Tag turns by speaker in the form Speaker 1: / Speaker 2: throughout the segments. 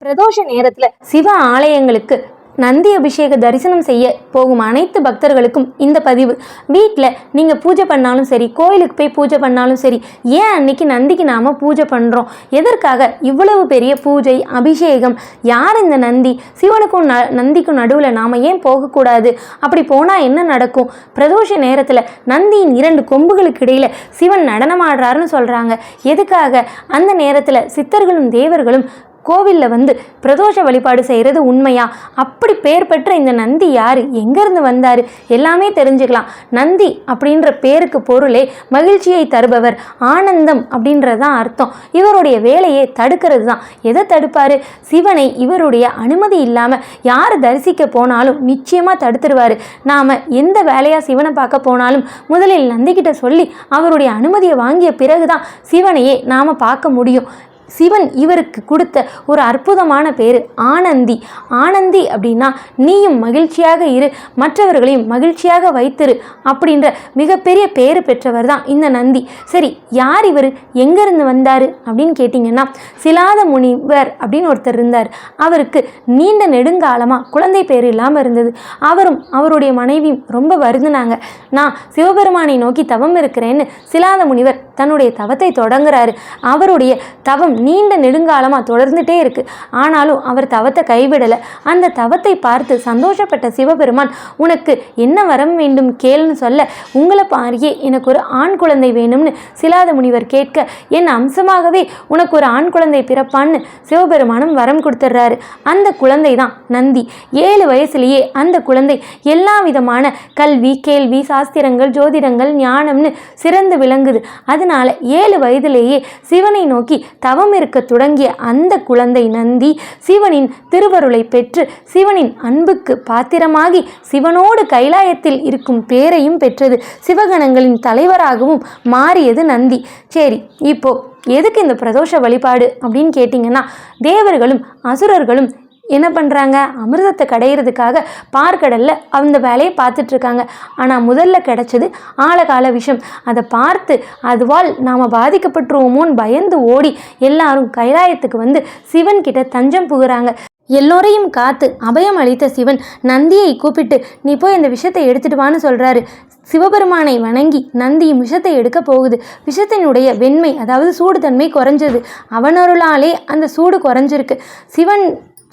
Speaker 1: பிரதோஷ நேரத்துல சிவ ஆலயங்களுக்கு நந்தி அபிஷேக தரிசனம் செய்ய போகும் அனைத்து பக்தர்களுக்கும் இந்த பதிவு. வீட்டில் நீங்கள் பூஜை பண்ணாலும் சரி, கோயிலுக்கு போய் பூஜை பண்ணாலும் சரி, ஏன் அன்னைக்கு நந்திக்கு நாம் பூஜை பண்ணுறோம்? எதற்காக இவ்வளவு பெரிய பூஜை அபிஷேகம்? யார் இந்த நந்தி? சிவனுக்கும் நந்திக்கும் நடுவில் நாம் ஏன் போகக்கூடாது? அப்படி போனால் என்ன நடக்கும்? பிரதோஷ நேரத்தில் நந்தியின் 2 கொம்புகளுக்கு இடையில் சிவன் நடனமாடுறாருன்னு சொல்கிறாங்க. எதுக்காக? அந்த நேரத்தில் சித்தர்களும் தேவர்களும் கோவிலில் வந்து பிரதோஷ வழிபாடு செய்கிறது உண்மையா? அப்படி பேர் பெற்ற இந்த நந்தி யார்? எங்கேருந்து வந்தார்? எல்லாமே தெரிஞ்சுக்கலாம். நந்தி அப்படின்ற பேருக்கு பொருளே மகிழ்ச்சியை தருபவர், ஆனந்தம் அப்படின்றதான் அர்த்தம். இவருடைய வேலையை தடுக்கிறது தான். எதை தடுப்பார்? சிவனை இவருடைய அனுமதி இல்லாமல் யார் தரிசிக்க போனாலும் நிச்சயமாக தடுத்துருவார். நாம் எந்த வேலையாக சிவனை பார்க்க போனாலும் முதலில் நந்திக்கிட்ட சொல்லி அவருடைய அனுமதியை வாங்கிய பிறகுதான் சிவனையே நாம் பார்க்க முடியும். சிவன் இவருக்கு கொடுத்த ஒரு அற்புதமான பேர் ஆனந்தி. ஆனந்தி அப்படின்னா நீயும் மகிழ்ச்சியாக இரு, மற்றவர்களையும் மகிழ்ச்சியாக வைத்திரு அப்படின்ற மிகப்பெரிய பேர் பெற்றவர் தான் இந்த நந்தி. சரி, யார் இவர்? எங்கேருந்து வந்தார் அப்படின்னு கேட்டிங்கன்னா, சிலாத முனிவர் அப்படின்னு ஒருத்தர் இருந்தார். அவருக்கு நீண்ட நெடுங்காலமாக குழந்தை பேர் இல்லாமல் இருந்தது. அவரும் அவருடைய மனைவியும் ரொம்ப வருந்தினாங்க. நான் சிவபெருமானை நோக்கி தவம் இருக்கிறேன்னு சிலாத முனிவர் தன்னுடைய தவத்தை தொடங்குறாரு. அவருடைய தவம் நீண்ட நெடுங்காலமாக தொடர்ந்துட்டே இருக்கு. ஆனாலும் அவர் தவத்தை கைவிடலை. அந்த தவத்தை பார்த்து சந்தோஷப்பட்ட சிவபெருமான், உனக்கு என்ன வரம் வேண்டும் கேள்னு சொல்ல, உங்களை பாரியே எனக்கு ஒரு ஆண் குழந்தை வேணும்னு சிலாத முனிவர் கேட்க, என் அம்சமாகவே உனக்கு ஒரு ஆண் குழந்தை பிறப்பான்னு சிவபெருமானும் வரம் கொடுத்துட்றாரு. அந்த குழந்தை தான் நந்தி. 7 வயசுலேயே அந்த குழந்தை எல்லா விதமான கல்வி, கேள்வி, சாஸ்திரங்கள், ஜோதிடங்கள், ஞானம்னு சிறந்து விளங்குது. அதனால 7 வயதிலேயே சிவனை நோக்கி தவம் இருக்க தொடங்கிய அந்த குழந்தை நந்தி சிவனின் திருவருளை பெற்று சிவனின் அன்புக்கு பாத்திரமாகி சிவனோடு கைலாயத்தில் இருக்கும் பேரையும் பெற்றது. சிவகணங்களின் தலைவராகவும் மாறியது நந்தி. சரி, இப்போ எதுக்கு இந்த பிரதோஷ வழிபாடு அப்படின்னு கேட்டிங்கன்னா, தேவர்களும் அசுரர்களும் என்ன பண்ணுறாங்க? அமிர்தத்தை கடையிறதுக்காக பார்க்கடலில் அந்த வேலையை பார்த்துட்ருக்காங்க. ஆனால் முதல்ல கிடைச்சது ஆழகால விஷம். அதை பார்த்து அதுவால் நாம் பாதிக்கப்பட்டுருவோமோன்னு பயந்து ஓடி எல்லாரும் கைலாயத்துக்கு வந்து சிவன் கிட்ட தஞ்சம் புகுறாங்க. எல்லோரையும் காத்து அபயம் அளித்த சிவன் நந்தியை கூப்பிட்டு, நீ போய் அந்த விஷத்தை எடுத்துட்டு வான்னு சொல்கிறாரு. சிவபெருமானை வணங்கி நந்தியும் விஷத்தை எடுக்க போகுது. விஷத்தினுடைய வெண்மை, அதாவது சூடுதன்மை குறைஞ்சது. அவனருளாலே அந்த சூடு குறைஞ்சிருக்கு. சிவன்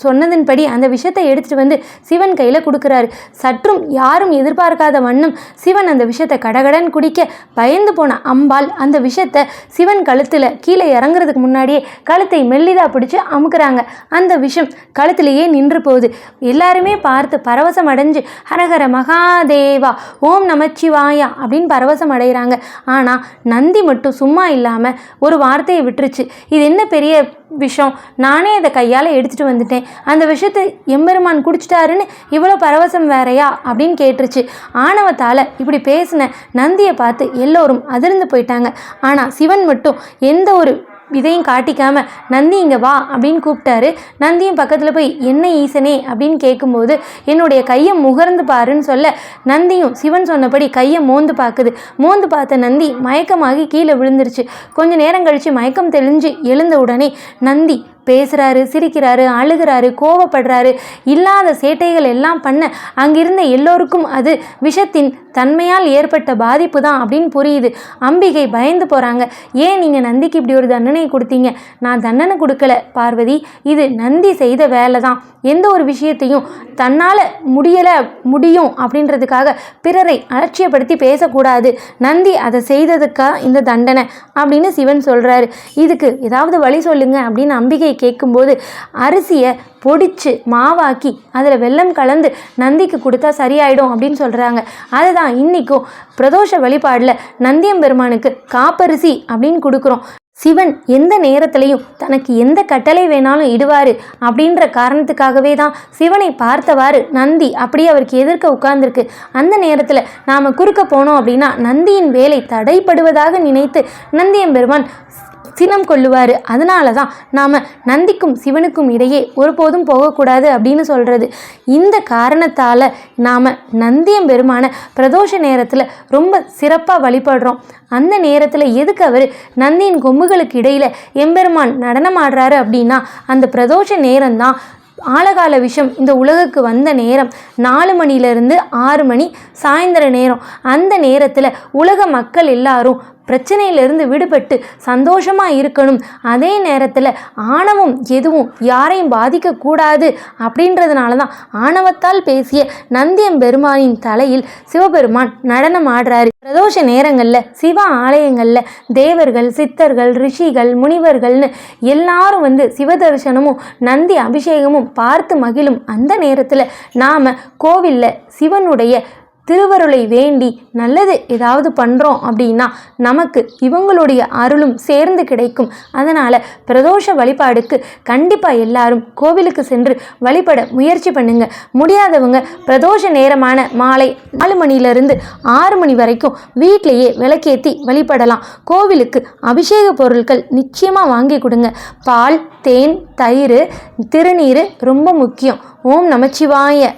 Speaker 1: சொன்னதன்படி அந்த விஷத்தை எடுத்துகிட்டு வந்து சிவன் கையில் கொடுக்குறாரு. சற்றும் யாரும் எதிர்பார்க்காத வண்ணம் சிவன் அந்த விஷத்தை கடகடன் குடிக்க பயந்து போன அம்பாள் அந்த விஷத்தை சிவன் கழுத்தில் கீழே இறங்குறதுக்கு முன்னாடியே கழுத்தை மெல்லிதாக பிடிச்சி அமுக்குறாங்க. அந்த விஷம் கழுத்திலேயே நின்று போகுது. எல்லாருமே பார்த்து பரவசம் அடைஞ்சு ஹரஹர மகாதேவா, ஓம் நமச்சிவாயா அப்படின்னு பரவசம் அடைகிறாங்க. ஆனால் நந்தி மட்டும் சும்மா இல்லாமல் ஒரு வார்த்தையை விட்டுருச்சு. இது என்ன பெரிய விஷம், நானே அதை கையால் எடுத்துகிட்டு வந்துட்டேன், அந்த விஷயத்தை எம்பெருமான் குடிச்சிட்டாருன்னு இவ்வளோ பரவசம் வேறையா அப்படின்னு கேட்டுருச்சு. ஆணவத்தால் இப்படி பேசின நந்தியை பார்த்து எல்லோரும் அதிர்ந்து போயிட்டாங்க. ஆனால் சிவன் மட்டும் எந்த ஒரு இதையும் காட்டிக்காம, நந்தி இங்கே வா அப்படின்னு கூப்பிட்டாரு. நந்தியும் பக்கத்தில் போய், என்ன ஈசனே அப்படின்னு கேட்கும்போது, என்னுடைய கையை முகர்ந்து பாருன்னு சொல்ல, நந்தியும் சிவன் சொன்னபடி கையை மோந்து பார்க்குது. மோந்து பார்த்த நந்தி மயக்கமாகி கீழே விழுந்துருச்சு. கொஞ்ச நேரம் கழித்து மயக்கம் தெளிஞ்சு எழுந்த உடனே நந்தி பேசுகிறாரு, சிரிக்கிறாரு, அழுகிறாரு, கோவப்படுறாரு. இல்லாத சேட்டைகள் எல்லாம் பண்ண அங்கிருந்த எல்லோருக்கும் அது விஷத்தின் தன்மையால் ஏற்பட்ட பாதிப்பு தான் அப்படின்னு புரியுது. அம்பிகை பயந்து போகிறாங்க. ஏன் நீங்கள் நந்திக்கு இப்படி ஒரு தண்டனை கொடுத்தீங்க? நான் தண்டனை கொடுக்கல பார்வதி, இது நந்தி செய்த வேலை தான். எந்த ஒரு விஷயத்தையும் தன்னால் முடியும் அப்படின்றதுக்காக பிறரை அலட்சியப்படுத்தி பேசக்கூடாது. நந்தி அதை செய்ததுக்காக இந்த தண்டனை அப்படின்னு சிவன் சொல்கிறாரு. இதுக்கு ஏதாவது வழி சொல்லுங்க அப்படின்னு அம்பிகை கேட்கும்போது, அரிசியை பொடிச்சு மாவாக்கி அதில் வெல்லம் கலந்து நந்திக்கு கொடுத்தா சரியாயிடும் அப்படின்னு சொல்கிறாங்க. அதுதான் இன்றைக்கும் பிரதோஷ வழிபாடில் நந்தியம்பெருமானுக்கு காப்பரிசி அப்படின்னு கொடுக்குறோம். சிவன் எந்த நேரத்திலையும் தனக்கு எந்த கட்டளை வேணாலும் இடுவார் அப்படின்ற காரணத்துக்காகவே தான் சிவனை பார்த்தவாறு நந்தி அப்படியே அவருக்கு எதிர்க்க உட்கார்ந்துருக்கு. அந்த நேரத்தில் நாம் குறுக்க போனோம் அப்படின்னா நந்தியின் வேலை தடைப்படுவதாக நினைத்து நந்தியம்பெருமான் சினம் கொள்ளுவார். அதனால தான் நாம் நந்திக்கும் சிவனுக்கும் இடையே ஒருபோதும் போகக்கூடாது அப்படின்னு சொல்கிறது. இந்த காரணத்தால் நாம் நந்தியம்பெருமான பிரதோஷ நேரத்தில் ரொம்ப சிறப்பாக வழிபடுறோம். அந்த நேரத்தில் எதுக்கு அவர் நந்தியின் கொம்புகளுக்கு இடையில் எம்பெருமான் நடனம் ஆடுறாரு அப்படின்னா, அந்த பிரதோஷ நேரம்தான் ஆழகால விஷம் இந்த உலகுக்கு வந்த நேரம். 4 மணிலேருந்து 6 மணி சாயந்தர நேரம். அந்த நேரத்தில் உலக மக்கள் எல்லாரும் பிரச்சனையிலிருந்து விடுபட்டு சந்தோஷமாக இருக்கணும். அதே நேரத்தில் ஆணவம் எதுவும் யாரையும் பாதிக்கக்கூடாது அப்படின்றதுனால தான் ஆணவத்தால் பேசிய நந்தியம்பெருமானின் தலையில் சிவபெருமான் நடனம் ஆடுறாரு. பிரதோஷ நேரங்களில் சிவ ஆலயங்களில் தேவர்கள், சித்தர்கள், ரிஷிகள், முனிவர்கள்னு எல்லாரும் சிவ தரிசனமும் நந்தி அபிஷேகமும் பார்த்து மகிழும் அந்த நேரத்தில் நாம் கோவிலில் சிவனுடைய திருவருளை வேண்டி நல்லது ஏதாவது பண்ணுறோம் அப்படின்னா நமக்கு இவங்களுடைய அருளும் சேர்ந்து கிடைக்கும். அதனால் பிரதோஷ வழிபாடுக்கு கண்டிப்பாக எல்லாரும் கோவிலுக்கு சென்று வழிபட முயற்சி பண்ணுங்க. முடியாதவங்க பிரதோஷ நேரமான மாலை 4 மணிலேருந்து 6 மணி வரைக்கும் வீட்டிலையே விளக்கேற்றி வழிபடலாம். கோவிலுக்கு அபிஷேக பொருட்கள் நிச்சயமாக வாங்கி கொடுங்க. பால், தேன், தயிர், திருநீர் ரொம்ப முக்கியம். ஓம் நமச்சிவாய.